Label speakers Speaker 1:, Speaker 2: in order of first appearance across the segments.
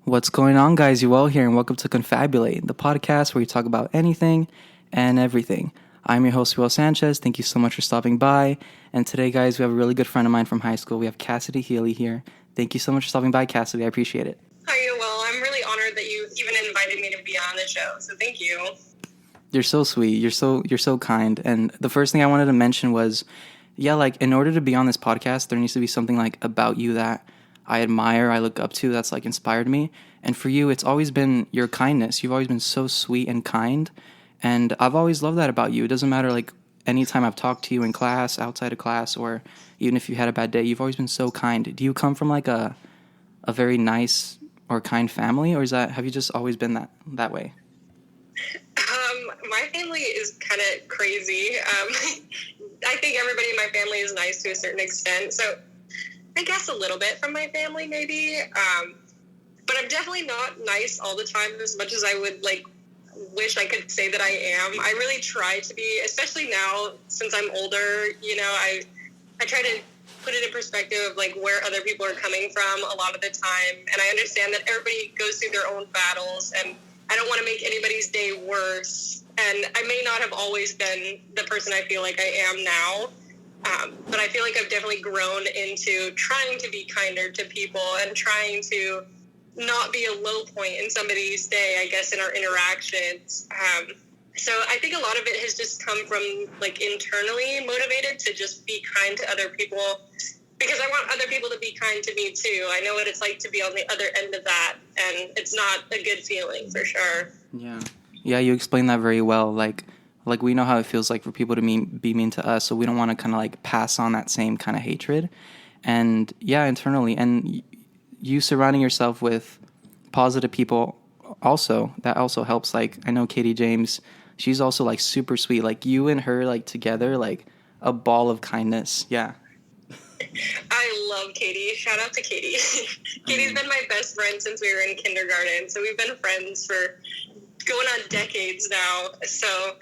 Speaker 1: What's going on, guys? You all here, and welcome to Confabulate, the podcast where we talk about anything and everything. I'm your host, Will Sanchez. Thank you so much for stopping by. And today, guys, we have a really good friend of mine from high school. We have Cassady Healy here. Thank you so much for stopping by, Cassady. I appreciate it.
Speaker 2: Hi, Will. I'm really honored that you even invited me to be on the show, so thank you.
Speaker 1: You're so sweet. You're so kind. And the first thing I wanted to mention was, yeah, like in order to be on this podcast, there needs to be something like about you that I admire, I look up to, that's like inspired me. And for you, it's always been your kindness. You've always been so sweet and kind. And I've always loved that about you. It doesn't matter like anytime I've talked to you in class, outside of class, or even if you had a bad day, you've always been so kind. Do you come from like a very nice or kind family, or is that have you just always been that way?
Speaker 2: My family is kind of crazy. I think everybody in my family is nice to a certain extent, so I guess a little bit from my family, maybe. But I'm definitely not nice all the time as much as I would wish I could say that I am. I really try to be, especially now since I'm older. I try to put it in perspective of like where other people are coming from a lot of the time, and I understand that everybody goes through their own battles, and I don't want to make anybody's day worse. And I may not have always been the person I feel like I am now. But I feel like I've definitely grown into trying to be kinder to people and trying to not be a low point in somebody's day, I guess, in our interactions. So I think a lot of it has just come from like internally motivated to just be kind to other people because I want other people to be kind to me too. I know what it's like to be on the other end of that, and it's not a good feeling for sure.
Speaker 1: Yeah, you explained that very well. Like we know how it feels like for people to be mean to us, so we don't want to kind of like pass on that same kind of hatred. And yeah, internally, and you surrounding yourself with positive people also, that also helps. Like I know Katie James, she's also like super sweet. Like you and her like together, like a ball of kindness. Yeah.
Speaker 2: I love Katie. Shout out to Katie. Katie's been my best friend since we were in kindergarten, so we've been friends for going on decades now. So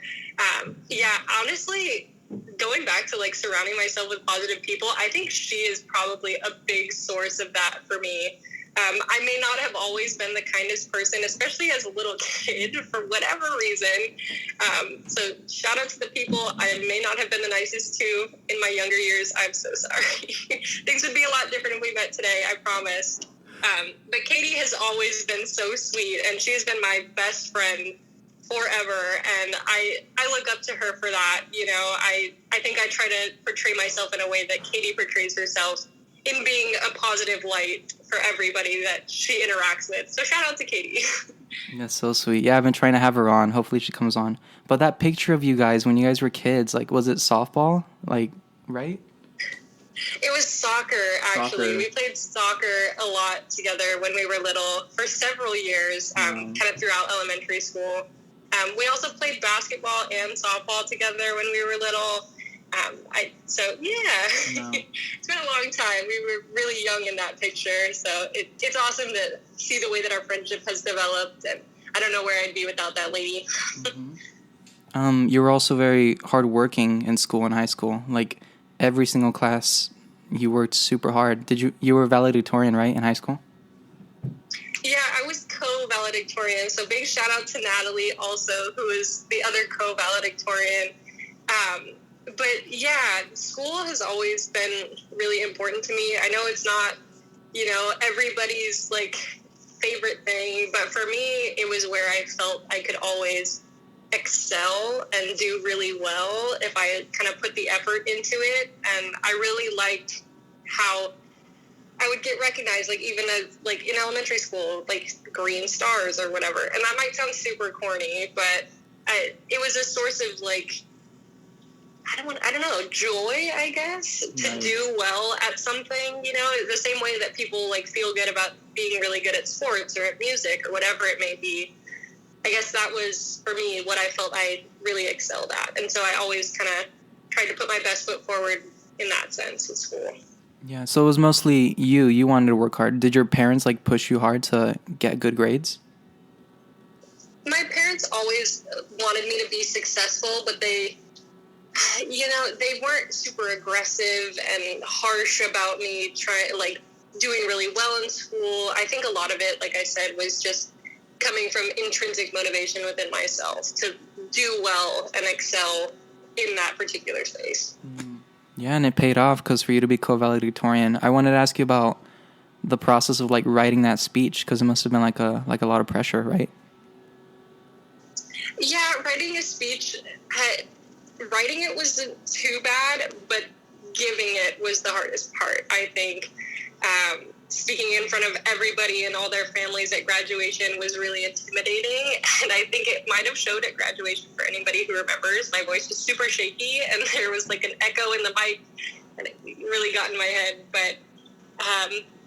Speaker 2: yeah, honestly, going back to like surrounding myself with positive people, I think she is probably a big source of that for me. I may not have always been the kindest person, especially as a little kid, for whatever reason. So shout out to the people I may not have been the nicest to in my younger years. I'm so sorry. Things would be a lot different if we met today, I promise. But Katie has always been so sweet, and she's been my best friend forever, and I look up to her for that. You know, I think I try to portray myself in a way that Katie portrays herself, in being a positive light for everybody that she interacts with. So shout out to Katie.
Speaker 1: That's so sweet. Yeah, I've been trying to have her on. Hopefully she comes on. But that picture of you guys when you guys were kids, like was it softball? Like, right?
Speaker 2: It was soccer, actually.
Speaker 1: Soccer.
Speaker 2: We played soccer a lot together when we were little for several years, kind of throughout elementary school. We also played basketball and softball together when we were little. So yeah, It's been a long time. We were really young in that picture, so it's awesome to see the way that our friendship has developed, and I don't know where I'd be without that lady.
Speaker 1: You were also very hardworking in school in high school. Like every single class, you worked super hard. You were valedictorian, right, in high school?
Speaker 2: Yeah, I was co-valedictorian, so big shout out to Natalie also, who is the other co-valedictorian. But yeah, school has always been really important to me. I know it's not, everybody's like favorite thing, but for me, it was where I felt I could always excel and do really well if I kind of put the effort into it. And I really liked how I would get recognized, like even as like in elementary school, like green stars or whatever. And that might sound super corny, but it was a source of like, I don't know, joy, I guess, to do well at something, the same way that people like feel good about being really good at sports or at music or whatever it may be. I guess that was, for me, what I felt I really excelled at. And so I always kind of tried to put my best foot forward in that sense in school.
Speaker 1: Yeah, so it was mostly you. You wanted to work hard. Did your parents like push you hard to get good grades?
Speaker 2: My parents always wanted me to be successful, but they weren't super aggressive and harsh about me doing really well in school. I think a lot of it, like I said, was just coming from intrinsic motivation within myself to do well and excel in that particular space.
Speaker 1: Yeah, and it paid off because for you to be co-valedictorian, I wanted to ask you about the process of like writing that speech because it must have been like a lot of pressure, right?
Speaker 2: Yeah, writing a speech, writing it wasn't too bad, but giving it was the hardest part, I think. Speaking in front of everybody and all their families at graduation was really intimidating, and I think it might have showed at graduation for anybody who remembers. My voice was super shaky, and there was like an echo in the mic, and it really got in my head. But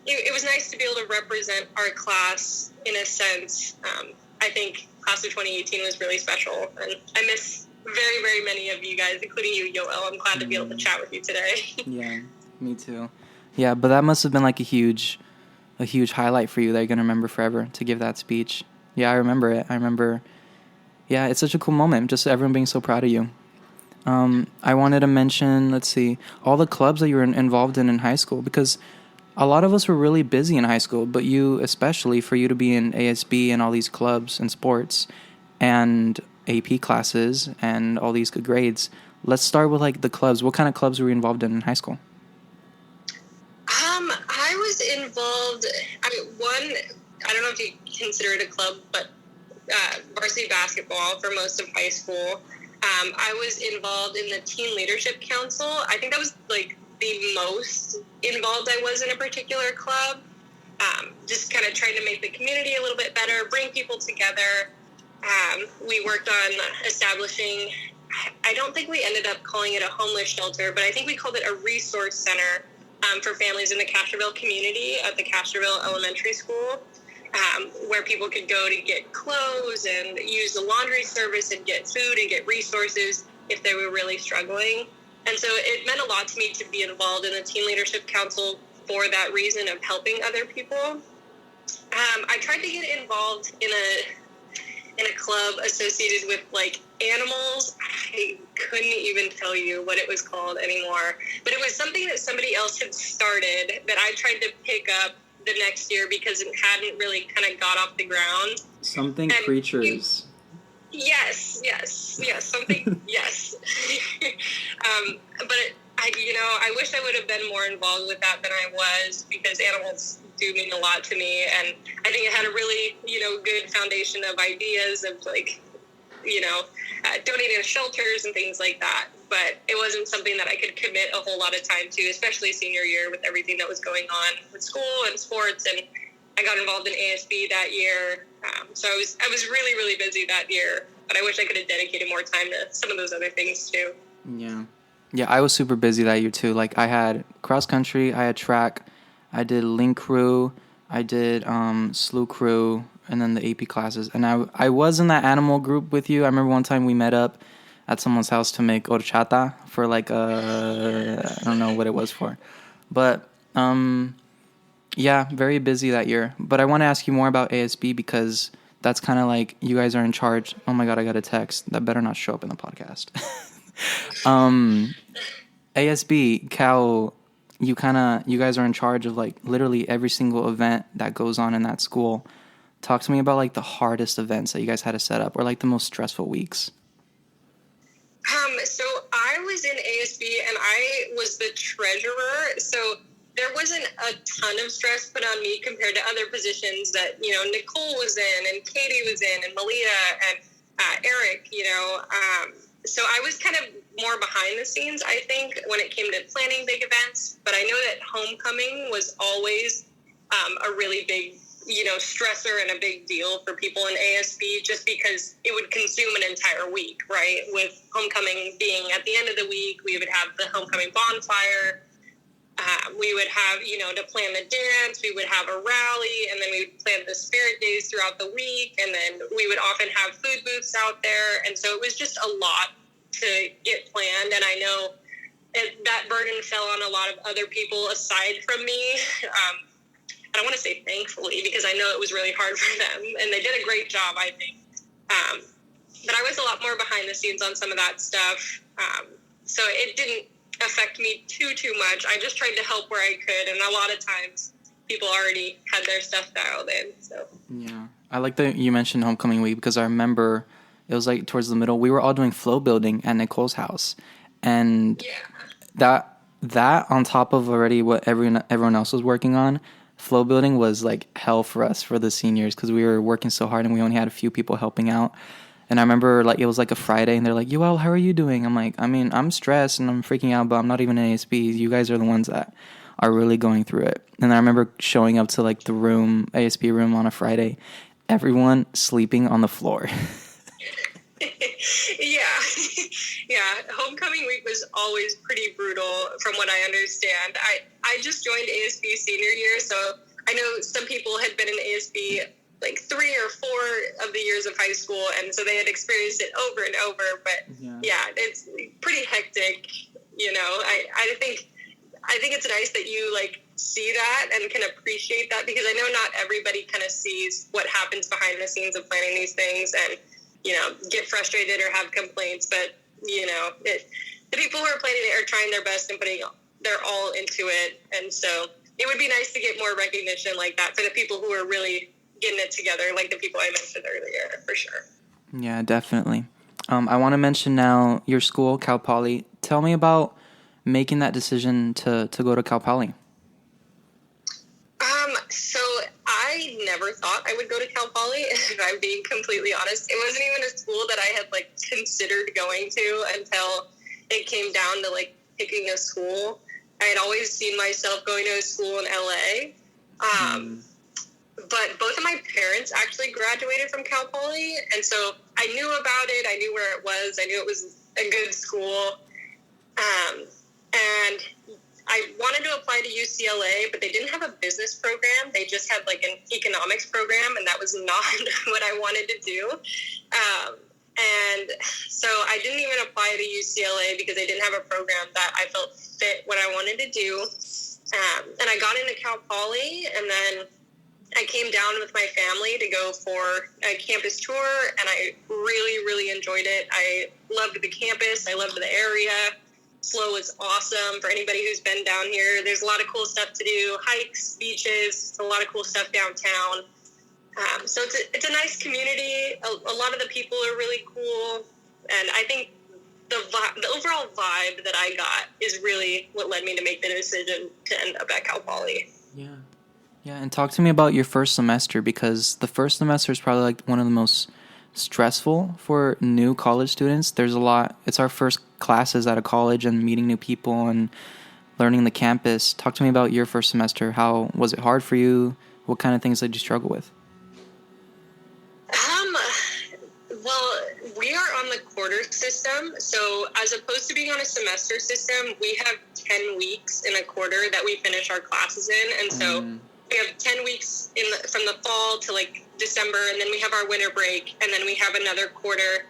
Speaker 2: it was nice to be able to represent our class in a sense. I think class of 2018 was really special, and I miss very, very many of you guys, including you, Yoel. I'm glad to be able to chat with you today.
Speaker 1: Yeah, me too. Yeah, but that must have been like a huge highlight for you that you're going to remember forever to give that speech. Yeah, I remember it. Yeah, it's such a cool moment, just everyone being so proud of you. I wanted to mention, let's see, all the clubs that you were involved in high school, because a lot of us were really busy in high school, but you especially, for you to be in ASB and all these clubs and sports and AP classes and all these good grades. Let's start with like the clubs. What kind of clubs were you involved in high school?
Speaker 2: I was involved, I don't know if you consider it a club, but varsity basketball for most of high school. I was involved in the Teen Leadership Council. I think that was like the most involved I was in a particular club. Just kind of trying to make the community a little bit better, bring people together. We worked on establishing, I don't think we ended up calling it a homeless shelter, but I think we called it a resource center for families in the Castroville community at the Castroville Elementary School, where people could go to get clothes and use the laundry service and get food and get resources if they were really struggling. And so it meant a lot to me to be involved in the Teen Leadership Council for that reason of helping other people. I tried to get involved in a club associated with like animals. I couldn't even tell you what it was called anymore, but it was something that somebody else had started that I tried to pick up the next year because it hadn't really kind of got off the ground.
Speaker 1: Something and creatures.
Speaker 2: Yes, something, yes. But I wish I would have been more involved with that than I was, because animals do mean a lot to me, and I think it had a really, good foundation of ideas of like, donating to shelters and things like that. But it wasn't something that I could commit a whole lot of time to, especially senior year with everything that was going on with school and sports. And I got involved in ASB that year. So I was really, really busy that year, but I wish I could have dedicated more time to some of those other things too.
Speaker 1: Yeah, I was super busy that year too. Like I had cross country, I had track, I did link crew, I did slew crew, and then the AP classes. And I was in that animal group with you. I remember one time we met up at someone's house to make horchata for like I don't know what it was for. But yeah, very busy that year. But I want to ask you more about ASB because that's kind of like you guys are in charge. Oh my God, I got a text. That better not show up in the podcast. ASB, Cal, you guys are in charge of like literally every single event that goes on in that school. Talk to me about like the hardest events that you guys had to set up or like the most stressful weeks.
Speaker 2: So I was in ASB and I was the treasurer. So there wasn't a ton of stress put on me compared to other positions that, Nicole was in and Katie was in and Malia and Eric, so I was kind of more behind the scenes, I think, when it came to planning big events. But I know that homecoming was always a really big, stressor and a big deal for people in ASB, just because it would consume an entire week, right? With homecoming being at the end of the week, we would have the homecoming bonfire. We would have, to plan the dance, we would have a rally, and then we would plan the spirit days throughout the week, and then we would often have food booths out there, and so it was just a lot to get planned, and I know that burden fell on a lot of other people aside from me. I don't want to say thankfully, because I know it was really hard for them, and they did a great job, I think. But I was a lot more behind the scenes on some of that stuff, so it didn't affect me too much. I just tried to help where I could, and a lot of times people already had their stuff dialed in. So
Speaker 1: Yeah. I like that you mentioned homecoming week because I remember it was like towards the middle. We were all doing flow building at Nicole's house. And
Speaker 2: yeah.
Speaker 1: that on top of already what everyone else was working on, flow building was like hell for us for the seniors because we were working so hard and we only had a few people helping out. And I remember like it was like a Friday and they're like, "Yoel, how are you doing?" I'm like, I mean, I'm stressed and I'm freaking out, but I'm not even in ASB. You guys are the ones that are really going through it. And I remember showing up to like the room, ASB room on a Friday, everyone sleeping on the floor.
Speaker 2: Yeah. Yeah. Homecoming week was always pretty brutal from what I understand. I just joined ASB senior year, so I know some people had been in ASB like 3 or 4 of the years of high school, and so they had experienced it over and over. But yeah it's pretty hectic. I think it's nice that you like see that and can appreciate that, because I know not everybody kind of sees what happens behind the scenes of planning these things and get frustrated or have complaints. But the people who are planning it are trying their best and putting their all into it, and so it would be nice to get more recognition like that for the people who are really getting it together, like the people I mentioned earlier, for sure.
Speaker 1: Yeah, definitely. I want to mention now your school, Cal Poly. Tell me about making that decision to go to Cal Poly.
Speaker 2: So I never thought I would go to Cal Poly, if I'm being completely honest. It wasn't even a school that I had like considered going to until it came down to like picking a school. I had always seen myself going to a school in LA. But both of my parents actually graduated from Cal Poly, and so I knew about it. I knew where it was. I knew it was a good school. And I wanted to apply to UCLA, but they didn't have a business program. They just had like an economics program, and that was not what I wanted to do. And so I didn't even apply to UCLA because they didn't have a program that I felt fit what I wanted to do. And I got into Cal Poly, and then I came down with my family to go for a campus tour, and I really, really enjoyed it. I loved the campus. I loved the area. SLO is awesome for anybody who's been down here. There's a lot of cool stuff to do, hikes, beaches, a lot of cool stuff downtown. So it's a nice community. A lot of the people are really cool, and I think the overall vibe that I got is really what led me to make the decision to end up at Cal Poly.
Speaker 1: Yeah, and talk to me about your first semester, because the first semester is probably like one of the most stressful for new college students. There's a lot. It's our first classes at a college and meeting new people and learning the campus. Talk to me about your first semester. How was it hard for you? What kind of things did you struggle with?
Speaker 2: Well, we are on the quarter system. So as opposed to being on a semester system, we have 10 weeks in a quarter that we finish our classes in. And so we have 10 weeks from the fall to like December, and then we have our winter break, and then we have another quarter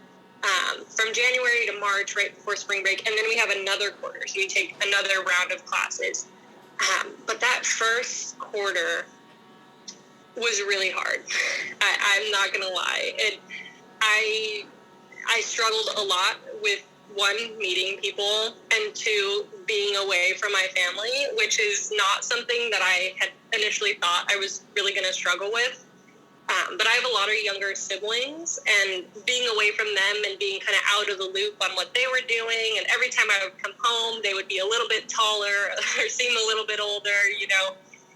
Speaker 2: from January to March, right before spring break, and then we have another quarter. So we take another round of classes. But that first quarter was really hard. I'm not going to lie. I struggled a lot with, 1, meeting people, and 2, being away from my family, which is not something that I had initially thought I was really going to struggle with. But I have a lot of younger siblings, and being away from them and being kind of out of the loop on what they were doing, and every time I would come home, they would be a little bit taller or seem a little bit older,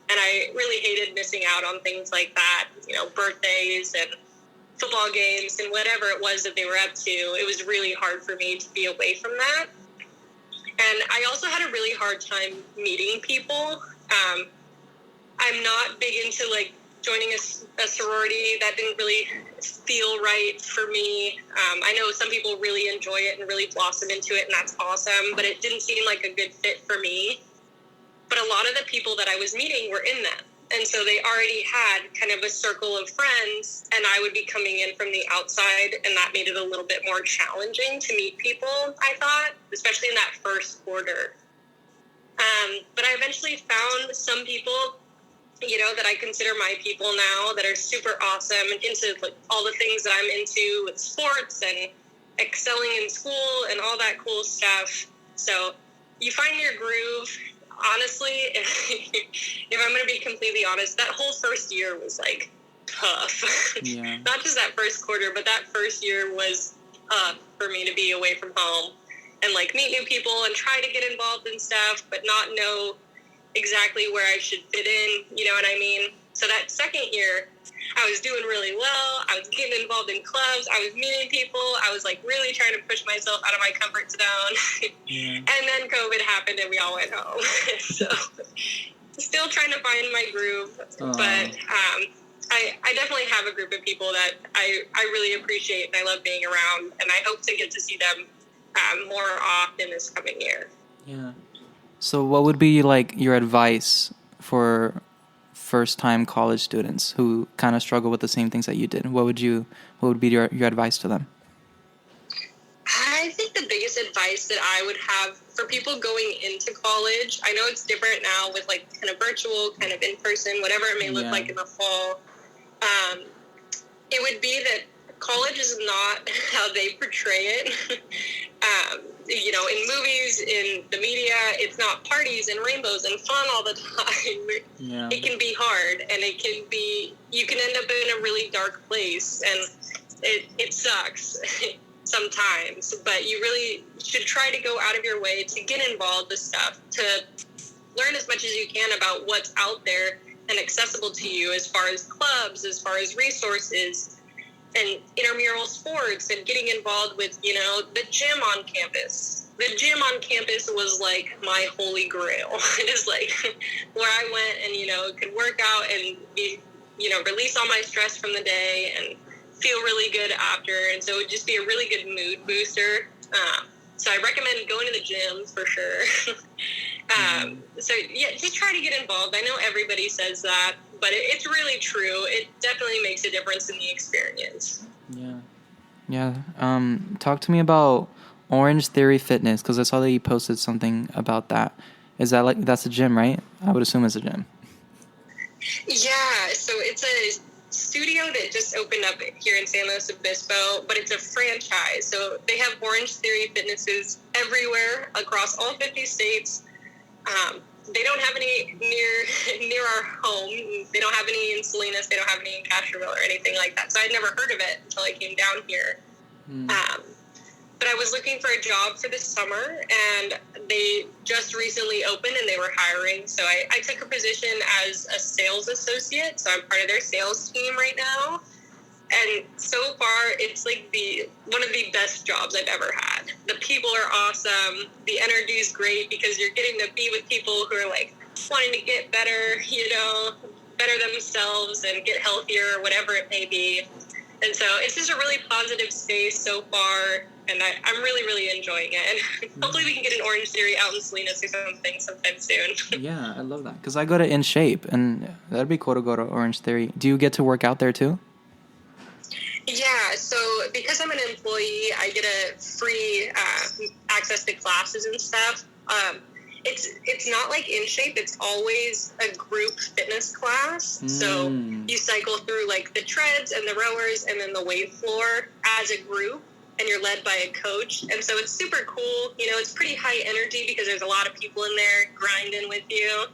Speaker 2: and I really hated missing out on things like that, birthdays and football games and whatever it was that they were up to. It was really hard for me to be away from that. And I also had a really hard time meeting people. I'm not big into like joining a sorority. That didn't really feel right for me. I know some people really enjoy it and really blossom into it, and that's awesome, but it didn't seem like a good fit for me. But a lot of the people that I was meeting were in them. And so they already had kind of a circle of friends, and I would be coming in from the outside, and that made it a little bit more challenging to meet people, I thought, especially in that first quarter. But I eventually found some people, that I consider my people now, that are super awesome and into like all the things that I'm into with sports and excelling in school and all that cool stuff. So you find your groove. honestly, if I'm going to be completely honest, that whole first year was like tough.
Speaker 1: Yeah.
Speaker 2: Not just that first quarter, but that first year was tough for me to be away from home and like meet new people and try to get involved in stuff, but not know exactly where I should fit in. You know what I mean? So that second year, I was doing really well. I was getting involved in clubs. I was meeting people. I was like really trying to push myself out of my comfort zone.
Speaker 1: Yeah.
Speaker 2: And then COVID happened and we all went home. So still trying to find my groove. But I definitely have a group of people that I really appreciate and I love being around. And I hope to get to see them more often this coming year.
Speaker 1: Yeah. So what would be like your advice for first-time college students who kind of struggle with the same things that you did? What would be your advice to them?
Speaker 2: I think the biggest advice that I would have for people going into college, I know it's different now with like kind of virtual, kind of in person, whatever it may look like in the fall. It would be that college is not how they portray it. You know, in movies, in the media, it's not parties and rainbows and fun all the time.
Speaker 1: Yeah.
Speaker 2: It can be hard, and it can be, you can end up in a really dark place, and it sucks sometimes, but you really should try to go out of your way to get involved with stuff, to learn as much as you can about what's out there and accessible to you as far as clubs, as far as resources, and intramural sports, and getting involved with, you know, the gym on campus. The gym on campus was like my holy grail. It is like where I went and, you know, could work out and be, you know, release all my stress from the day and feel really good after. And so it would just be a really good mood booster. So I recommend going to the gym for sure. So yeah, just try to get involved. I know everybody says that, but it's really true. It definitely makes a difference in the experience.
Speaker 1: Yeah. Yeah. Talk to me about Orange Theory Fitness, because I saw that you posted something about that. Is that like, that's a gym, right? I would assume it's a gym.
Speaker 2: Yeah, so it's a studio that just opened up here in San Luis Obispo, but it's a franchise. So they have Orange Theory Fitnesses everywhere across all 50 states. They don't have any near our home. They don't have any in Salinas. They don't have any in Castroville or anything like that. So I'd never heard of it until I came down here. But I was looking for a job for this summer, and they just recently opened and they were hiring. So I took a position as a sales associate. So I'm part of their sales team right now. And so far, it's like one of the best jobs I've ever had. The people are awesome. The energy is great because you're getting to be with people who are like wanting to get better, you know, better themselves and get healthier, whatever it may be. And so it's just a really positive space so far, and I'm really, really enjoying it. And hopefully we can get an Orange Theory out in Salinas or something sometime soon.
Speaker 1: Yeah, I love that. Because I go to In Shape, and that'd be cool to go to Orange Theory. Do you get to work out there too?
Speaker 2: Yeah, so because I'm an employee, I get a free access to classes and stuff. It's not like In Shape. It's always a group fitness class. So you cycle through like the treads and the rowers and then the wave floor as a group, and you're led by a coach. And so it's super cool. You know, it's pretty high energy because there's a lot of people in there grinding with you.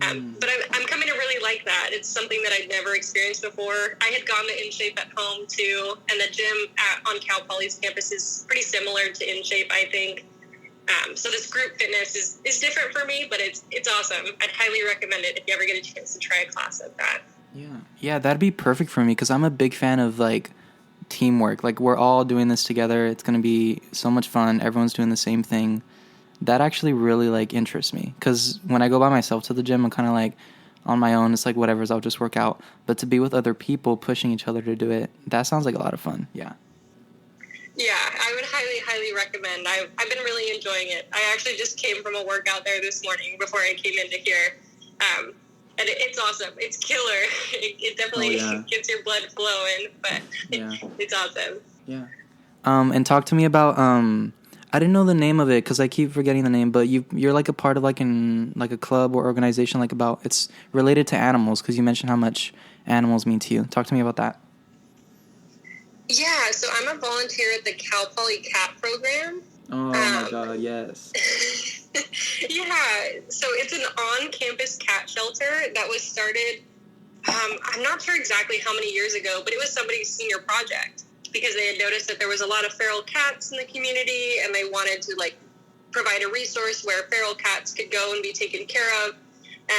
Speaker 2: But I'm coming to really like that. It's something that I'd never experienced before. I had gone to In Shape at home too, and the gym on Cal Poly's campus is pretty similar to In Shape, I think. So this group fitness is different for me, but it's awesome. I'd highly recommend it if you ever get a chance to try a class like that.
Speaker 1: Yeah, that'd be perfect for me because I'm a big fan of like teamwork. Like we're all doing this together. It's gonna be so much fun. Everyone's doing the same thing. That actually really like interests me because when I go by myself to the gym, I'm kind of like on my own. It's like whatever, I'll just work out. But to be with other people pushing each other to do it, that sounds like a lot of fun. Yeah,
Speaker 2: I would highly, highly recommend. I've been really enjoying it. I actually just came from a workout there this morning before I came into here. And it's awesome. It's killer. It definitely gets your blood flowing, but it's awesome.
Speaker 1: Yeah. And talk to me about I didn't know the name of it because I keep forgetting the name, but you're like a part of like a club or organization like about it's related to animals because you mentioned how much animals mean to you. Talk to me about that.
Speaker 2: Yeah, so I'm a volunteer at the Cal Poly Cat program.
Speaker 1: Oh my God, yes.
Speaker 2: Yeah, so it's an on-campus cat shelter that was started, I'm not sure exactly how many years ago, but it was somebody's senior project because they had noticed that there was a lot of feral cats in the community, and they wanted to like provide a resource where feral cats could go and be taken care of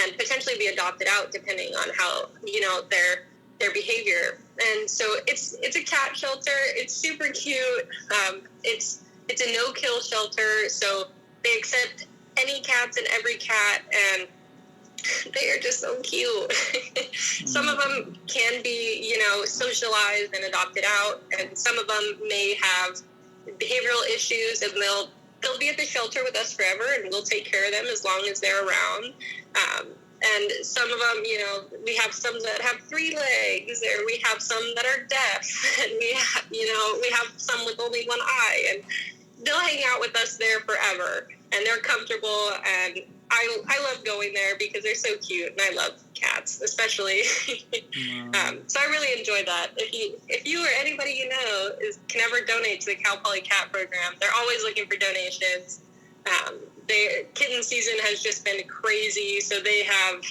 Speaker 2: and potentially be adopted out depending on how, their behavior. And so it's a cat shelter. It's super cute. It's a no-kill shelter, so they accept any cats and every cat, and they are just so cute. Some of them can be, socialized and adopted out, and some of them may have behavioral issues, and they'll be at the shelter with us forever, and we'll take care of them as long as they're around. And some of them, we have some that have 3 legs, or we have some that are deaf, and we have some with only 1 eye, and they'll hang out with us there forever, and they're comfortable, and I love going there because they're so cute, and I love cats, especially. So I really enjoy that. If you or anybody can ever donate to the Cal Poly Cat Program, they're always looking for donations. Their kitten season has just been crazy, so they have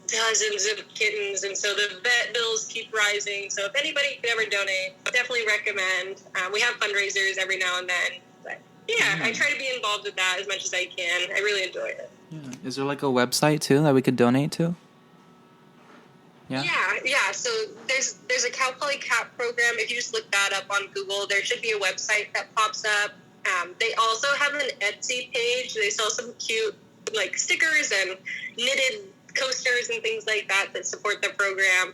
Speaker 2: dozens of kittens, and so the vet bills keep rising. So if anybody could ever donate, definitely recommend. We have fundraisers every now and then. But yeah, I try to be involved with that as much as I can. I really enjoy it.
Speaker 1: Yeah. Is there like a website too that we could donate to?
Speaker 2: Yeah. So there's a Cal Poly Cat Program. If you just look that up on Google, there should be a website that pops up. They also have an Etsy page. They sell some cute like stickers and knitted coasters and things like that support the program.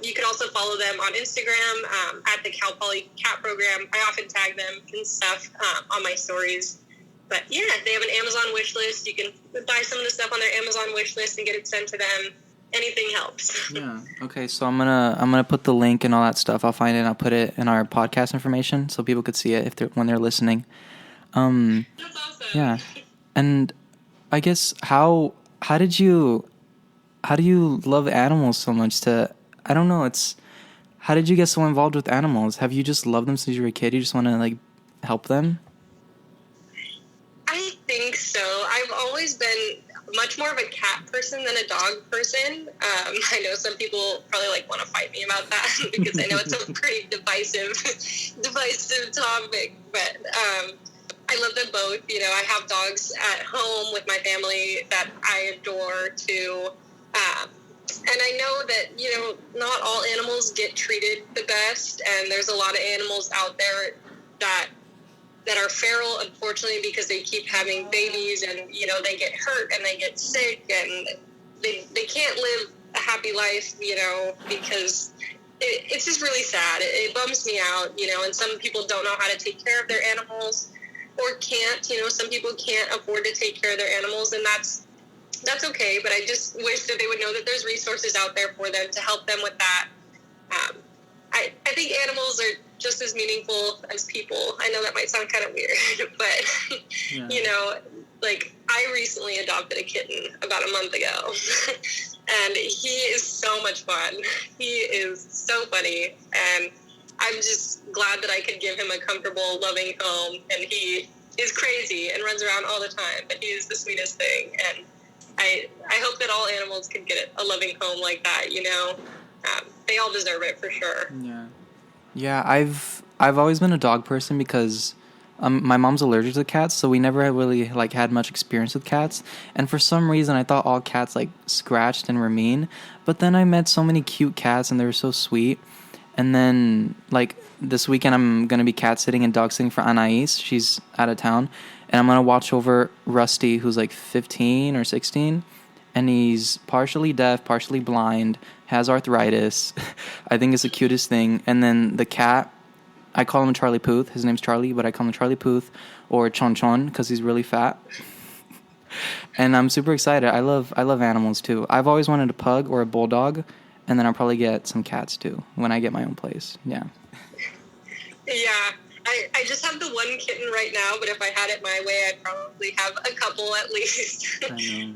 Speaker 2: You can also follow them on Instagram at the Cal Poly Cat Program. I often tag them and stuff on my stories. But yeah, they have an Amazon wish list. You can buy some of the stuff on their Amazon wish list and get it sent to them. Anything helps.
Speaker 1: Yeah. Okay. So I'm gonna put the link and all that stuff. I'll find it and I'll put it in our podcast information so people could see it when they're listening.
Speaker 2: That's awesome.
Speaker 1: Yeah. And I guess how do you love animals so much? I don't know. How did you get so involved with animals? Have you just loved them since you were a kid? You just want to like help them?
Speaker 2: I think so. I've always been much more of a cat person than a dog person. I know some people probably want to fight me about that because I know it's a pretty divisive topic, but I love them both. I have dogs at home with my family that I adore too. And I know that, not all animals get treated the best, and there's a lot of animals out there that are feral, unfortunately, because they keep having babies, and, they get hurt and they get sick, and they can't live a happy life, because it's just really sad. It bums me out, and some people don't know how to take care of their animals or can't, some people can't afford to take care of their animals, and that's okay, but I just wish that they would know that there's resources out there for them to help them with that. I think animals are just as meaningful as people. I know that might sound kind of weird, but,
Speaker 1: Yeah.
Speaker 2: I recently adopted a kitten about a month ago, and he is so much fun. He is so funny, and I'm just glad that I could give him a comfortable, loving home, and he is crazy and runs around all the time, but he is the sweetest thing, and I hope that all animals can get a loving home like that, they all deserve it for sure.
Speaker 1: Yeah, I've always been a dog person because my mom's allergic to cats, so we never really had much experience with cats. And for some reason, I thought all cats scratched and were mean. But then I met so many cute cats, and they were so sweet. And then this weekend, I'm gonna be cat sitting and dog sitting for Anais. She's out of town, and I'm gonna watch over Rusty, who's 15 or 16. And he's partially deaf, partially blind, has arthritis. I think it's the cutest thing. And then the cat, I call him Charlie Puth. His name's Charlie, but I call him Charlie Puth or Chon Chon because he's really fat. And I'm super excited. I love animals too. I've always wanted a pug or a bulldog, and then I'll probably get some cats too when I get my own place. Yeah.
Speaker 2: Yeah. I just have the one kitten right now, but if I had it my way, I'd probably have a couple at least.
Speaker 1: I know.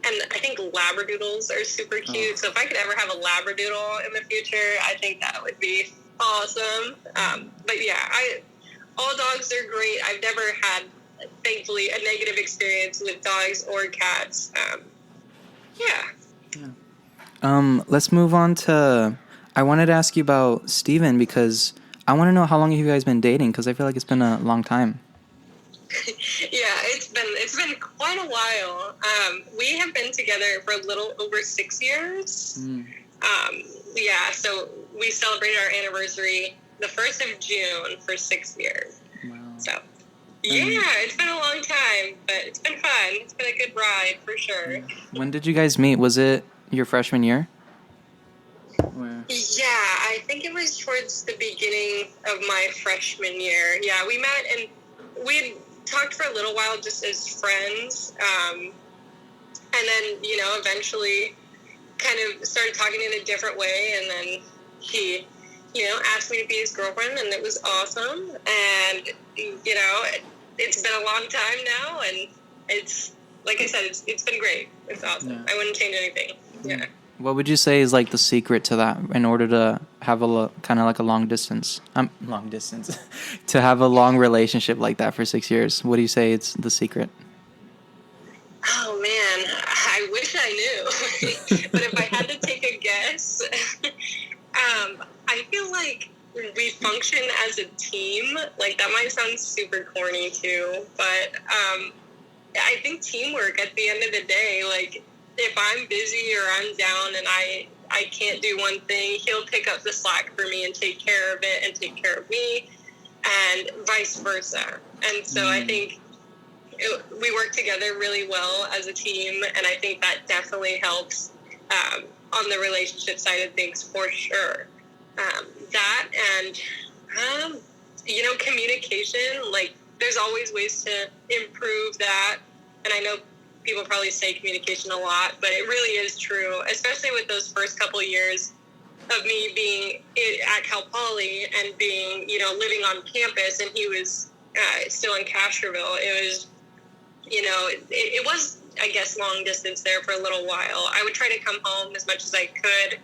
Speaker 2: And I think Labradoodles are super cute. So if I could ever have a Labradoodle in the future, I think that would be awesome. But yeah, all dogs are great. I've never had thankfully, a negative experience with dogs or cats. Yeah.
Speaker 1: Let's move on to. I wanted to ask you about Steven because I want to know how long have you guys been dating because I feel like it's been a long time.
Speaker 2: Yeah, it's been quite a while. We have been together for a little over 6 years. Yeah, so we celebrated our anniversary the 1st of June for 6 years.
Speaker 1: Wow.
Speaker 2: So, yeah, it's been a long time, but it's been fun. It's been a good ride for sure.
Speaker 1: When did you guys meet? Was it your freshman year?
Speaker 2: Yeah, I think it was towards the beginning of my freshman year. Yeah, we met and we had talked for a little while just as friends. And then, eventually kind of started talking in a different way. And then he, asked me to be his girlfriend, and it was awesome. And, it's been a long time now, and it's, like I said, it's been great. It's awesome. Yeah. I wouldn't change anything. Yeah.
Speaker 1: What would you say is like the secret to that in order to have kind of like a long distance to have a long relationship like that for 6 years? What do you say it's the secret?
Speaker 2: Oh man, I wish I knew. But if I had to take a guess, I feel like we function as a team. Like that might sound super corny too, but I think teamwork at the end of the day, like if I'm busy or I'm down and I can't do one thing, he'll pick up the slack for me and take care of it and take care of me, and vice versa. And so I think we work together really well as a team, and I think that definitely helps on the relationship side of things for sure. That and, communication, like there's always ways to improve that. And I know people probably say communication a lot, but it really is true, especially with those first couple of years of me being at Cal Poly and being, living on campus, and he was still in Castroville. It was, it was, I guess, long distance there for a little while. I would try to come home as much as I could,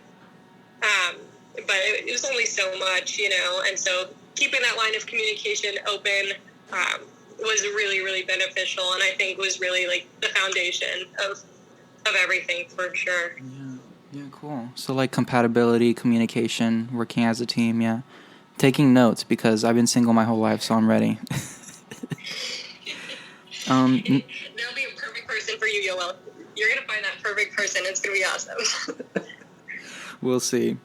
Speaker 2: but it was only so much, and so keeping that line of communication open was really, really beneficial, and I think was really like the foundation of everything for sure.
Speaker 1: Yeah, cool. So like compatibility, communication, working as a team, yeah. Taking notes because I've been single my whole life, so I'm ready.
Speaker 2: That'll be a perfect person for you, Yoel. You're gonna find that perfect person. It's gonna be awesome.
Speaker 1: We'll see.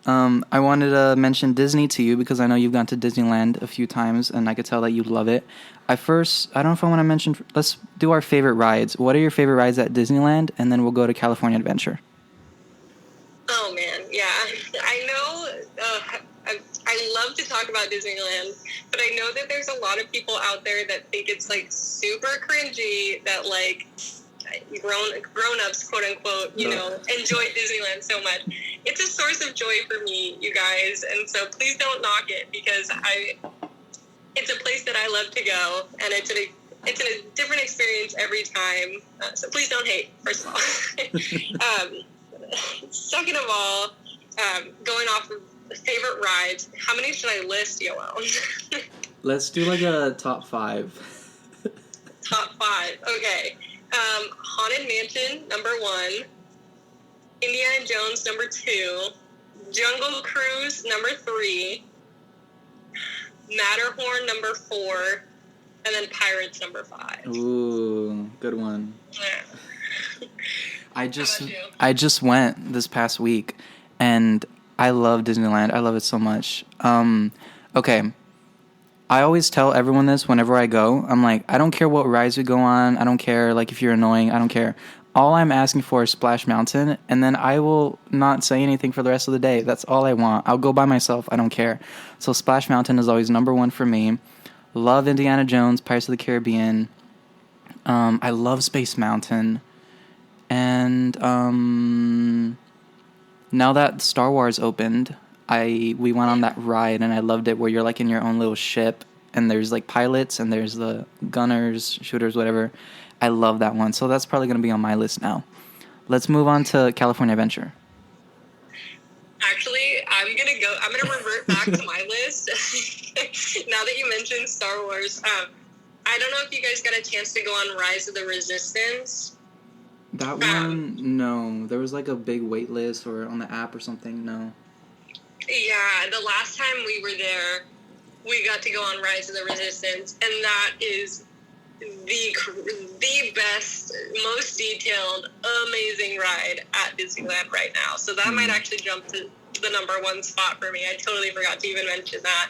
Speaker 1: I wanted to mention Disney to you because I know you've gone to Disneyland a few times, and I could tell that you love it. I don't know if I want to mention, let's do our favorite rides. What are your favorite rides at Disneyland? And then we'll go to California Adventure.
Speaker 2: Oh, man, yeah. I know, I love to talk about Disneyland, but I know that there's a lot of people out there that think it's, like, super cringy that, like, grown-ups, quote-unquote, enjoy Disneyland so much. It's a source of joy for me, you guys, and so please don't knock it because it's a place that I love to go, and it's a different experience every time, so please don't hate, first of all. Second of all, going off of favorite rides, how many should I list, Yoel?
Speaker 1: Let's do like a top 5.
Speaker 2: Top 5, okay. Haunted Mansion, number 1. Indiana Jones, number 2. Jungle Cruise, number 3. Matterhorn, number 4. And then Pirates, number 5.
Speaker 1: Ooh, good one.
Speaker 2: Yeah.
Speaker 1: I just went this past week, and I love Disneyland. I love it so much. Okay. I always tell everyone this whenever I go. I'm like, I don't care what rides we go on. I don't care, like, if you're annoying. I don't care. All I'm asking for is Splash Mountain, and then I will not say anything for the rest of the day. That's all I want. I'll go by myself. I don't care. So Splash Mountain is always number 1 for me. Love Indiana Jones, Pirates of the Caribbean. I love Space Mountain. And now that Star Wars opened, we went on that ride, and I loved it, where you're like in your own little ship, and there's like pilots, and there's the gunners, shooters, whatever. I love that one, so that's probably going to be on my list now. Let's move on to California Adventure.
Speaker 2: Actually, I'm gonna revert back to my list. Now that you mentioned Star Wars, I don't know if you guys got a chance to go on Rise of the Resistance.
Speaker 1: That one, no. There was like a big wait list or on the app or something. No.
Speaker 2: Yeah, the last time we were there, we got to go on Rise of the Resistance, and that is the best, most detailed, amazing ride at Disneyland right now. So that might actually jump to the number one spot for me. I totally forgot to even mention that.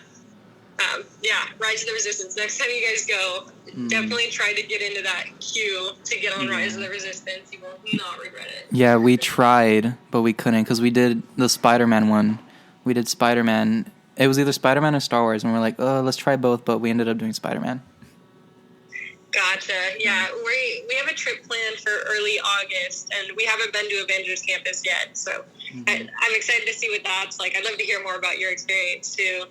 Speaker 2: Yeah, Rise of the Resistance. Next time you guys go, definitely try to get into that queue to get on Rise of the Resistance. You will not regret it.
Speaker 1: Yeah, we tried, but we couldn't because we did the Spider-Man one. We did Spider-Man. It was either Spider-Man or Star Wars, and we're like, oh, let's try both, but we ended up doing Spider-Man.
Speaker 2: Gotcha. Yeah, we have a trip planned for early August, and we haven't been to Avengers Campus yet, so I'm excited to see what that's like. I'd love to hear more about your experience, too.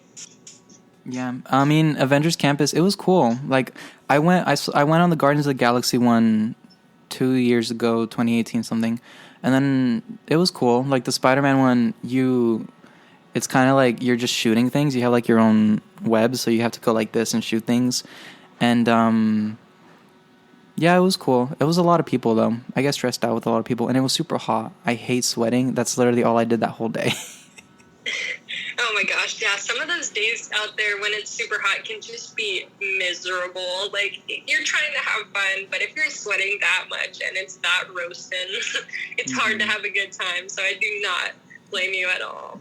Speaker 1: Yeah, I mean, Avengers Campus, it was cool. Like, I went on the Guardians of the Galaxy one 2 years ago, 2018 something, and then it was cool. Like, the Spider-Man one, it's kind of like you're just shooting things. You have, like, your own web, so you have to go like this and shoot things. And, yeah, it was cool. It was a lot of people, though. I get stressed out with a lot of people, and it was super hot. I hate sweating. That's literally all I did that whole day.
Speaker 2: Oh my gosh, yeah, some of those days out there when it's super hot can just be miserable. Like, you're trying to have fun, but if you're sweating that much and it's that roasting, it's hard to have a good time, so I do not blame you at all.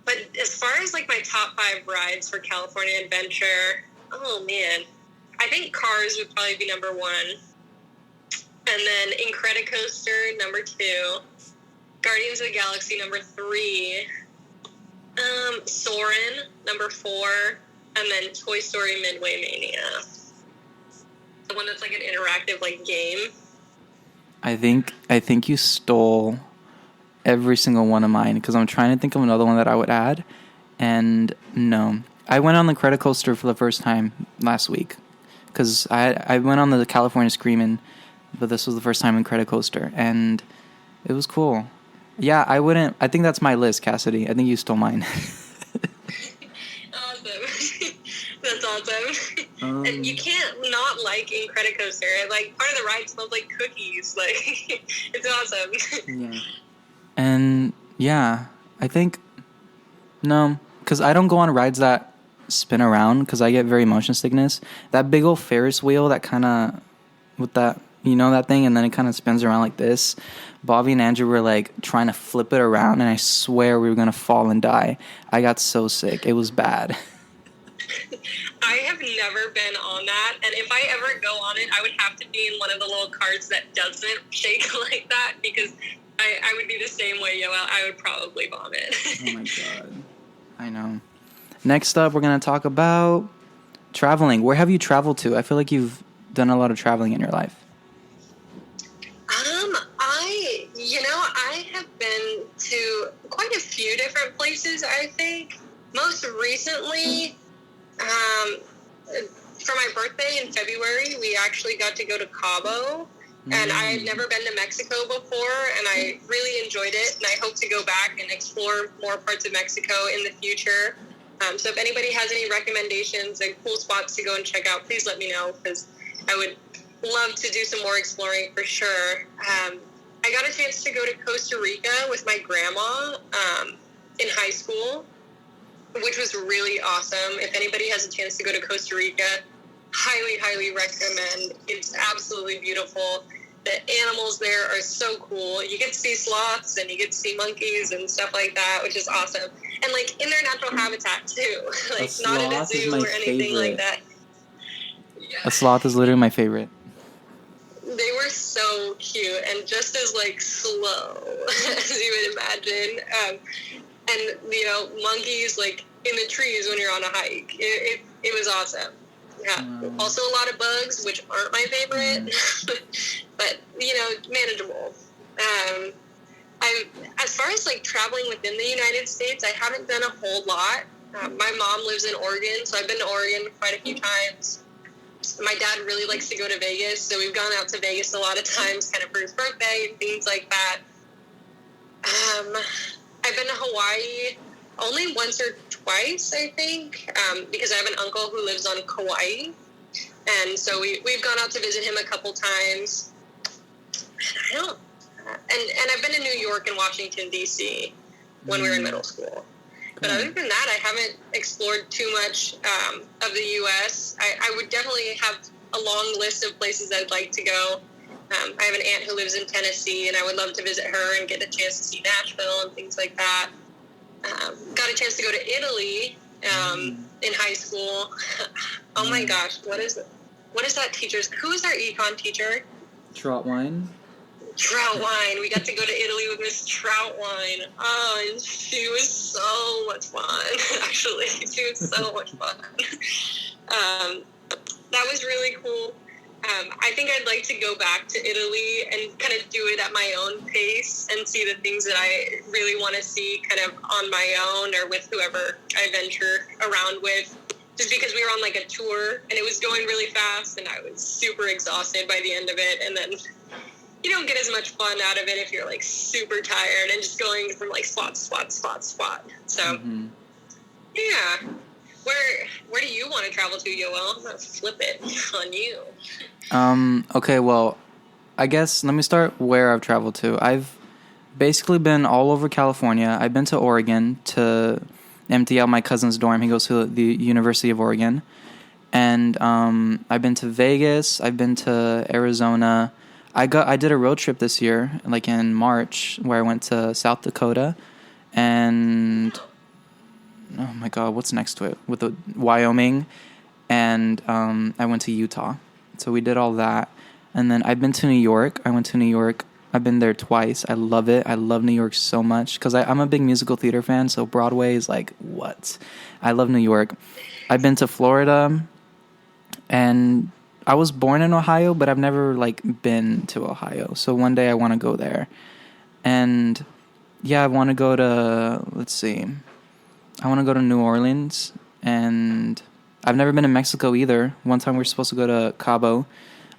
Speaker 2: But as far as, like, my top 5 rides for California Adventure, oh man, I think Cars would probably be number 1. And then Incredicoaster, number 2. Guardians of the Galaxy, number 3. Soarin', number 4. And then Toy Story Midway Mania. The one that's like an interactive, like, game.
Speaker 1: I think you stole every single one of mine because I'm trying to think of another one that I would add. And no. I went on the Incredicoaster for the first time last week because I went on the California Screamin', but this was the first time in Incredicoaster, and it was cool. Yeah, I think that's my list, Cassady. I think you stole mine.
Speaker 2: Awesome. That's awesome. And you can't not like Incredicoaster. Like, part of the ride smells like cookies. Like, it's awesome.
Speaker 1: Yeah. And, yeah, I think, no, because I don't go on rides that spin around because I get very motion sickness. That big old Ferris wheel that kind of, with that, you know, that thing, and then it kind of spins around like this. Bobby and Andrew were, like, trying to flip it around, and I swear we were going to fall and die. I got so sick. It was bad.
Speaker 2: I have never been on that, and if I ever go on it, I would have to be in one of the little carts that doesn't shake like that, because I would be the same way, Yoel. I would probably vomit.
Speaker 1: Oh, my God. I know. Next up, we're going to talk about traveling. Where have you traveled to? I feel like you've done a lot of traveling in your life.
Speaker 2: I have been to quite a few different places, I think. Most recently, for my birthday in February, we actually got to go to Cabo. And I had never been to Mexico before, and I really enjoyed it. And I hope to go back and explore more parts of Mexico in the future. So if anybody has any recommendations and cool spots to go and check out, please let me know, because I would love to do some more exploring for sure. I got a chance to go to Costa Rica with my grandma in high school, which was really awesome. If anybody has a chance to go to Costa Rica, highly, highly recommend. It's absolutely beautiful. The animals there are so cool. You get to see sloths and you get to see monkeys and stuff like that, which is awesome. And, like, in their natural habitat, too. Like, not in a zoo or anything like that. Yeah.
Speaker 1: A sloth is literally my favorite.
Speaker 2: They were so cute and just as, like, slow as you would imagine. And, monkeys, like, in the trees when you're on a hike. It was awesome. Yeah. Also a lot of bugs, which aren't my favorite, but, manageable. As far as, like, traveling within the United States, I haven't done a whole lot. My mom lives in Oregon, so I've been to Oregon quite a few times. My dad really likes to go to Vegas, so we've gone out to Vegas a lot of times, kind of for his birthday and things like that. I've been to Hawaii only once or twice, I think, because I have an uncle who lives on Kauai. And so we've gone out to visit him a couple times. I don't, and I've been to New York and Washington, D.C. when we were in middle school. But other than that, I haven't explored too much of the U.S. I would definitely have a long list of places I'd like to go. I have an aunt who lives in Tennessee, and I would love to visit her and get a chance to see Nashville and things like that. Got a chance to go to Italy in high school. Oh my gosh, what is that teacher's? Who is our econ teacher?
Speaker 1: Troutwine.
Speaker 2: Troutwine. We got to go to Italy with Miss Troutwine. Oh, and she was so much fun. Actually, she was so much fun. That was really cool. I think I'd like to go back to Italy and kind of do it at my own pace and see the things that I really want to see kind of on my own or with whoever I venture around with. Just because we were on like a tour and it was going really fast and I was super exhausted by the end of it. And then you don't get as much fun out of it if you're like super tired and just going from like spot to spot to spot to spot. So, yeah. Where do you want to travel to, Yoel? I'm going to flip it on you.
Speaker 1: Okay, well, I guess let me start where I've traveled to. I've basically been all over California. I've been to Oregon to empty out my cousin's dorm. He goes to the University of Oregon. And I've been to Vegas. I've been to Arizona. I did a road trip this year, like in March, where I went to South Dakota and oh my God, what's next to it? With the Wyoming, and I went to Utah. So we did all that, and then I've been to New York. I went to New York. I've been there twice. I love it. I love New York so much because I'm a big musical theater fan. So Broadway is like what? I love New York. I've been to Florida, and I was born in Ohio, but I've never like been to Ohio. So one day I want to go there, and yeah, I want to go to. Let's see. I want to go to New Orleans, and I've never been to Mexico either. One time we were supposed to go to Cabo,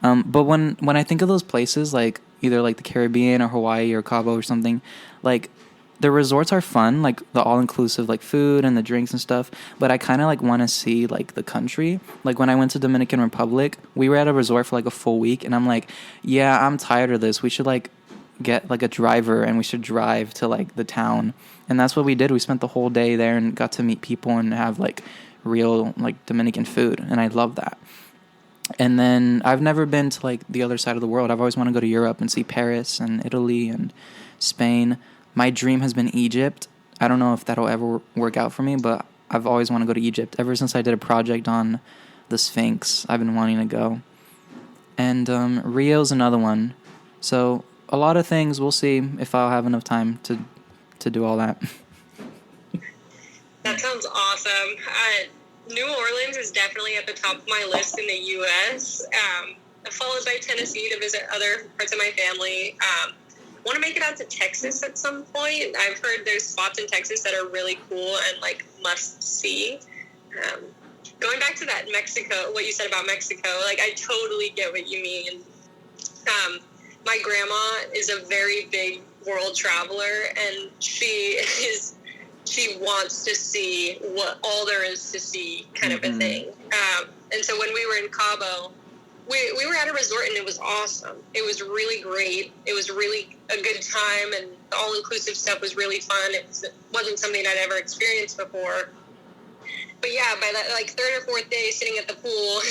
Speaker 1: but when I think of those places, like either like the Caribbean or Hawaii or Cabo or something, like the resorts are fun, like the all-inclusive like food and the drinks and stuff, but I kind of like want to see like the country. Like when I went to Dominican Republic, we were at a resort for like a full week, and I'm like, yeah, I'm tired of this. We should like get like a driver and we should drive to like the town. And that's what we did. We spent the whole day there and got to meet people and have like real like Dominican food, and I love that. And then I've never been to like the other side of the world. I've always wanted to go to Europe and see Paris and Italy and Spain. My dream has been Egypt. I don't know if that'll ever work out for me, but I've always wanted to go to Egypt. Ever since I did a project on the Sphinx, I've been wanting to go. And Rio's another one. So a lot of things. We'll see if I'll have enough time to do all that.
Speaker 2: That sounds awesome. New Orleans is definitely at the top of my list in the U.S., followed by Tennessee to visit other parts of my family. Want to make it out to Texas at some point. I've heard there's spots in Texas that are really cool and like must see. Going back to that Mexico, what you said about Mexico, like I totally get what you mean. My grandma is a very big world traveler, and she wants to see what all there is to see, kind of a thing. And so when we were in Cabo, we were at a resort, and it was awesome. It was really great. It was really a good time, and the all-inclusive stuff was really fun. It wasn't something I'd ever experienced before. But yeah, by that like third or fourth day, sitting at the pool,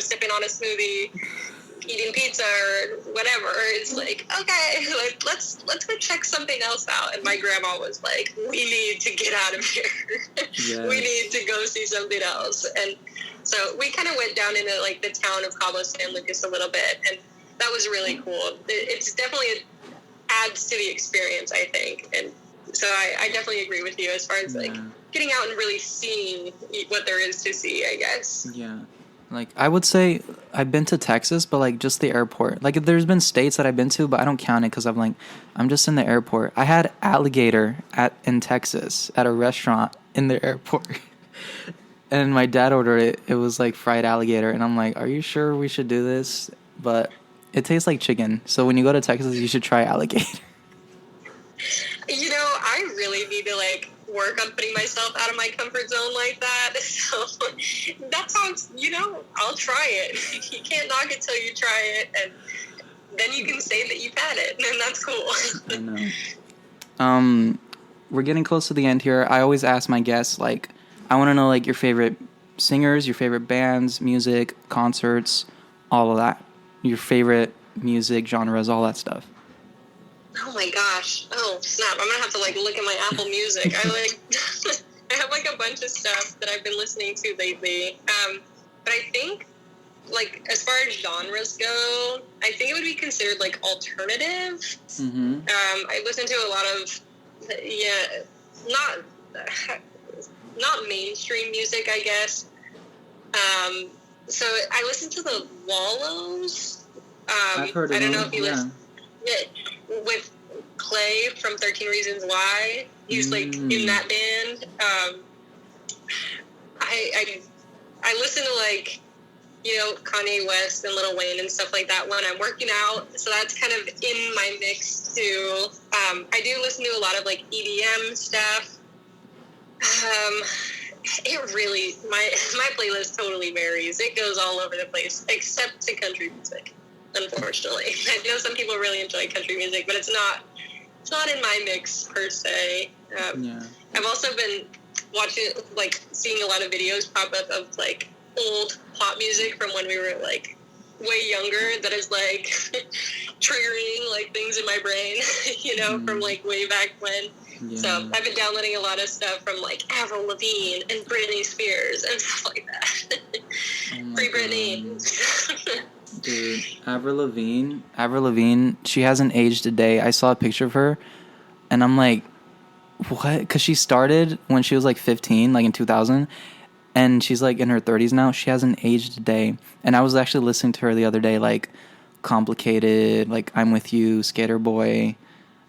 Speaker 2: sipping on a smoothie, eating pizza or whatever, it's like, okay, let's go check something else out. And my grandma was like, we need to get out of here. Yeah. We need to go see something else. And so we kind of went down into like the town of Cabo San Lucas a little bit, and that was really cool. It's definitely adds to the experience, I think. And so I definitely agree with you as far as like getting out and really seeing what there is to see, I guess.
Speaker 1: Yeah. Like, I would say I've been to Texas, but, like, just the airport. Like, there's been states that I've been to, but I don't count it because I'm just in the airport. I had alligator in Texas at a restaurant in the airport. And my dad ordered it. It was, like, fried alligator. And I'm like, are you sure we should do this? But it tastes like chicken. So when you go to Texas, you should try alligator.
Speaker 2: I really need to like work on putting myself out of my comfort zone like that. So that sounds, I'll try it. You can't knock it till you try it, and then you can say that you've had it, and that's cool.
Speaker 1: I know. We're getting close to the end here. I always ask my guests, like, I want to know, like, your favorite singers, your favorite bands, music, concerts, all of that. Your favorite music genres, all that stuff.
Speaker 2: Oh my gosh. Oh, snap. I'm going to have to like look at my Apple Music. I have like a bunch of stuff that I've been listening to lately. But I think like as far as genres go, I think it would be considered like alternative.
Speaker 1: Mm-hmm.
Speaker 2: I listen to a lot of, not mainstream music, I guess. So I listen to the Wallows.
Speaker 1: I've heard of them.
Speaker 2: I don't know if you listen. With Clay from 13 Reasons Why. He's like in that band. I listen to like, Kanye West and Lil Wayne and stuff like that when I'm working out. So that's kind of in my mix too. I do listen to a lot of like EDM stuff. It really, my playlist totally varies. It goes all over the place, except to country music, unfortunately. I know some people really enjoy country music, but it's not in my mix per se. I've also been seeing a lot of videos pop up of like old pop music from when we were like way younger that is like triggering like things in my brain, from like way back when. Yeah. So I've been downloading a lot of stuff from like Avril Lavigne and Britney Spears and stuff like that. Free Britney.
Speaker 1: Dude, Avril Lavigne, she hasn't aged a day. I saw a picture of her, and I'm like, what? Because she started when she was like 15, like in 2000, and she's like in her 30s now. She hasn't aged a day. And I was actually listening to her the other day, like Complicated, like I'm With You, Skater Boy.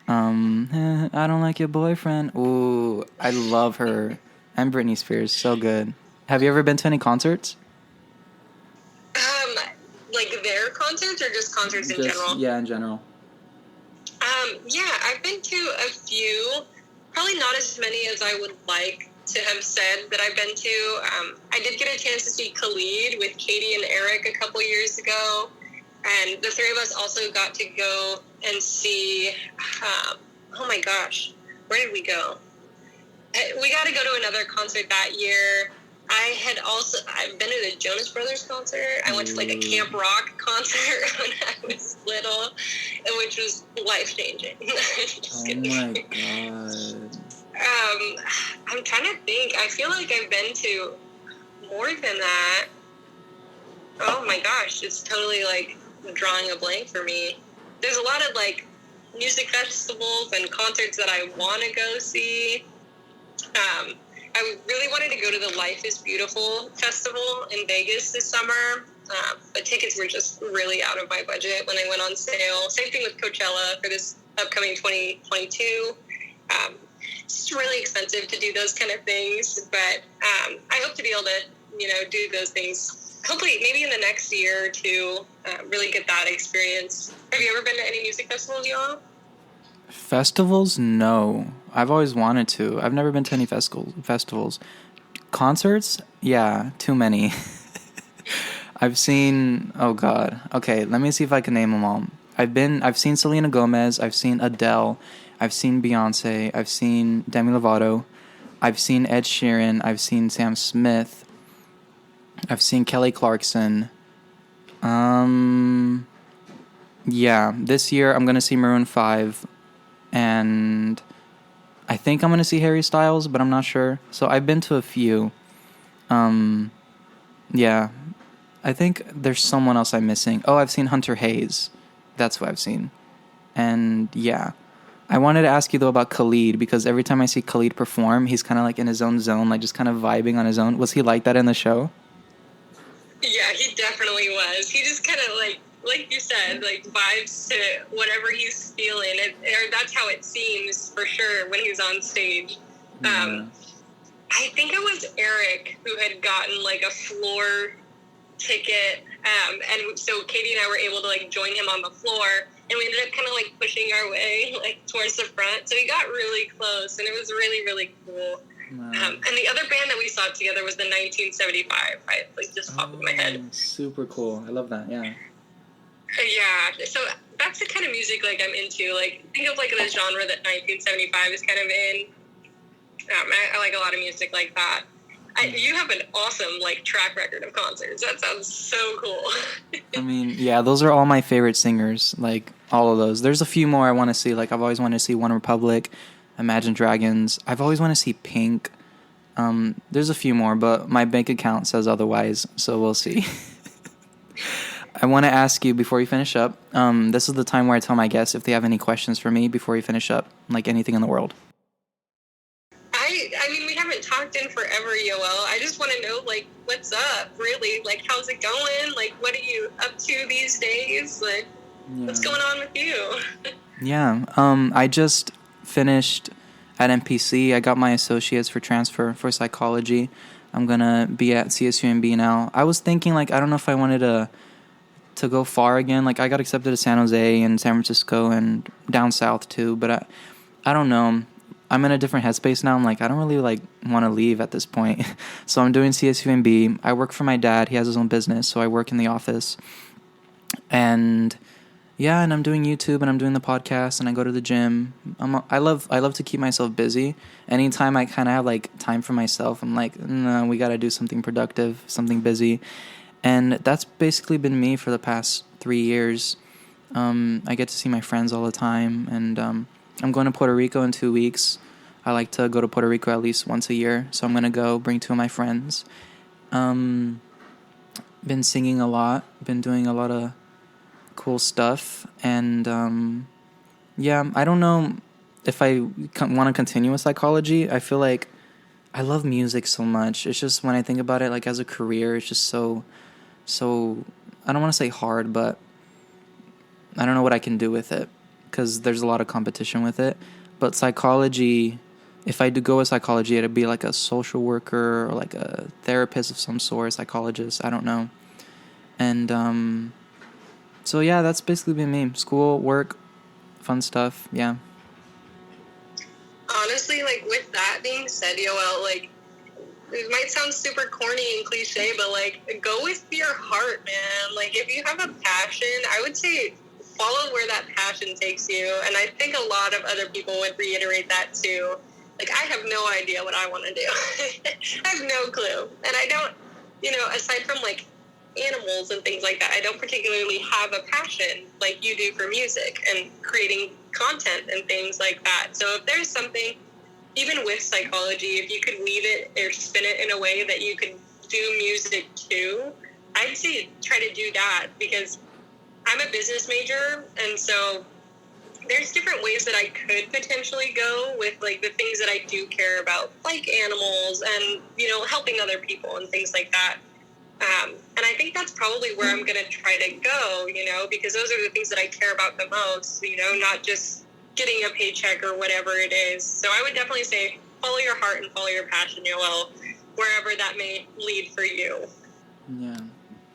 Speaker 1: I don't like your boyfriend. Ooh, I love her. And Britney Spears, so good. Have you ever been to any concerts?
Speaker 2: Like their concerts or just concerts in general?
Speaker 1: Yeah, in general.
Speaker 2: Yeah, I've been to a few. Probably not as many as I would like to have said that I've been to. I did get a chance to see Khalid with Katie and Eric a couple years ago. And the three of us also got to go and see, oh my gosh, where did we go? We got to go to another concert that year. I've been to the Jonas Brothers concert. I went to like a Camp Rock concert when I was little, which was life-changing.
Speaker 1: Oh my God.
Speaker 2: I'm trying to think. I feel like I've been to more than that. Oh my gosh, it's totally like drawing a blank for me. There's a lot of like music festivals and concerts that I want to go see. I really wanted to go to the Life is Beautiful festival in Vegas this summer, but tickets were just really out of my budget when they went on sale. Same thing with Coachella for this upcoming 2022. It's really expensive to do those kind of things, but I hope to be able to, do those things. Hopefully, maybe in the next year or two, really get that experience. Have you ever been to any music festivals, y'all?
Speaker 1: Festivals? No. I've always wanted to. I've never been to any festivals. Concerts? Yeah, too many. I've seen, oh God. Okay, let me see if I can name them all. I've seen Selena Gomez, I've seen Adele, I've seen Beyonce, I've seen Demi Lovato, I've seen Ed Sheeran, I've seen Sam Smith, I've seen Kelly Clarkson. Yeah, this year I'm gonna see Maroon 5, and I think I'm gonna see Harry Styles, but I'm not sure. So I've been to a few. Yeah, I think there's someone else I'm missing. Oh, I've seen Hunter Hayes. That's who I've seen. And yeah, I wanted to ask you though about Khalid, because every time I see Khalid perform, he's kind of like in his own zone, like just kind of vibing on his own. Was he like that in the show?
Speaker 2: Yeah, he definitely was. He just kind of like you said, like vibes to whatever he's feeling. Or that's how it seems for sure when he's on stage.
Speaker 1: Yeah.
Speaker 2: I think it was Eric who had gotten like a floor ticket. And so Katie and I were able to like join him on the floor. and we ended up kind of like pushing our way like towards the front. So we got really close, and it was really, really cool.
Speaker 1: Wow.
Speaker 2: And the other band that we saw together was the 1975. I like just popped in my head.
Speaker 1: Super cool. I love that. Yeah.
Speaker 2: Yeah. So that's the kind of music like I'm into. Like think of like the genre that 1975 is kind of in. I like a lot of music like that. You have an awesome like track record of concerts. That sounds so cool.
Speaker 1: I mean, yeah, those are all my favorite singers. Like all of those. There's a few more I want to see. Like I've always wanted to see One Republic, Imagine Dragons. I've always wanted to see Pink. There's a few more, but my bank account says otherwise, so we'll see. I want to ask you before you finish up. This is the time where I tell my guests if they have any questions for me before you finish up, like anything in the world.
Speaker 2: I mean, we haven't talked in forever, Yoel. I just want to know, like, what's up, really? Like, how's it going? Like, what are you up to these days? Like, what's going on with you?
Speaker 1: Yeah, I just finished at MPC. I got my associates for transfer for psychology. I'm going to be at CSUMB now. I was thinking, like, I don't know if I wanted to go far again. Like, I got accepted to San Jose and San Francisco and down south, too. But I don't know. I'm in a different headspace now. I'm like, I don't really like want to leave at this point. So I'm doing CSUMB. I work for my dad. He has his own business, so I work in the office. And yeah, and I'm doing YouTube and I'm doing the podcast and I go to the gym. I love to keep myself busy. Anytime I kind of have like time for myself, I'm like, no, we got to do something productive, something busy. And that's basically been me for the past 3 years. I get to see my friends all the time, and I'm going to Puerto Rico in 2 weeks. I like to go to Puerto Rico at least once a year, so I'm going to go bring 2 of my friends. Been singing a lot, been doing a lot of cool stuff, and yeah, I don't know if I want to continue with psychology. I feel like I love music so much. It's just when I think about it, like as a career, it's just so I don't want to say hard, but I don't know what I can do with it because there's a lot of competition with it. But psychology, if I do go with psychology, it'd be like a social worker or like a therapist of some sort, psychologist, I don't know. And so yeah, that's basically been me. School, work, fun stuff, yeah.
Speaker 2: Honestly, like with that being said, Yoel, like it might sound super corny and cliche, but like go with your heart, man. Like if you have a passion, I would say follow where that passion takes you. And I think a lot of other people would reiterate that too. Like I have no idea what I want to do. I have no clue. And I don't, aside from like animals and things like that, I don't particularly have a passion like you do for music and creating content and things like that. So if there's something, even with psychology, if you could weave it or spin it in a way that you could do music too, I'd say try to do that, because I'm a business major, and so there's different ways that I could potentially go with like the things that I do care about, like animals and, helping other people and things like that. And I think that's probably where I'm going to try to go, because those are the things that I care about the most, not just getting a paycheck or whatever it is. So I would definitely say follow your heart and follow your passion, Yoel, wherever that may lead for you.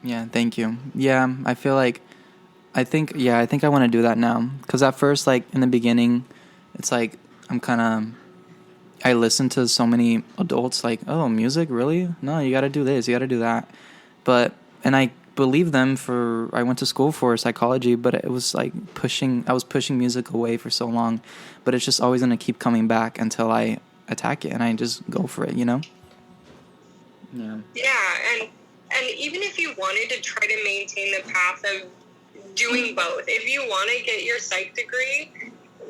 Speaker 1: Yeah, thank you. Yeah, I think I want to do that now. Because at first, like, in the beginning, it's like, I listen to so many adults, like, oh, music, really? No, you got to do this, you got to do that. And I believe them I went to school for psychology, but it was like I was pushing music away for so long. But it's just always going to keep coming back until I attack it and I just go for it, Yeah.
Speaker 2: Yeah, and even if you wanted to try to maintain the path of doing both, if you want to get your psych degree,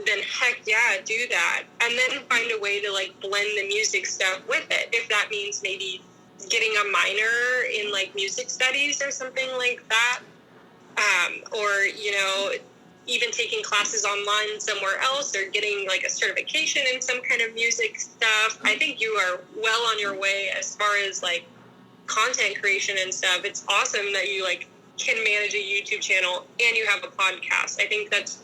Speaker 2: then heck yeah, do that. And then find a way to like blend the music stuff with it. If that means maybe getting a minor in like music studies or something like that. Or, even taking classes online somewhere else or getting like a certification in some kind of music stuff. I think you are well on your way as far as like content creation and stuff. It's awesome that you like can manage a YouTube channel and you have a podcast. I think that's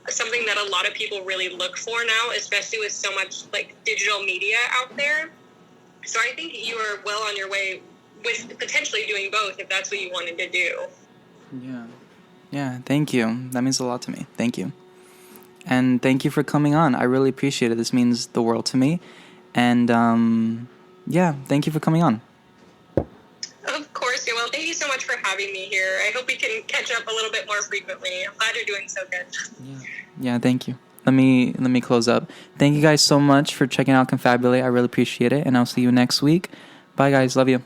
Speaker 2: something that a lot of people really look for now, especially with so much like digital media out there. So I think you are well on your way with potentially doing both if that's what you wanted to do.
Speaker 1: Yeah, thank you. That means a lot to me. Thank you. And thank you for coming on. I really appreciate it. This means the world to me. And yeah, thank you for coming on.
Speaker 2: Of course, well, thank you so much for having me here. I hope we can catch up a little bit more frequently. I'm glad you're doing so good.
Speaker 1: Yeah, thank you. Let me close up. Thank you guys so much for checking out Confabulate. I really appreciate it, and I'll see you next week. Bye, guys. Love you.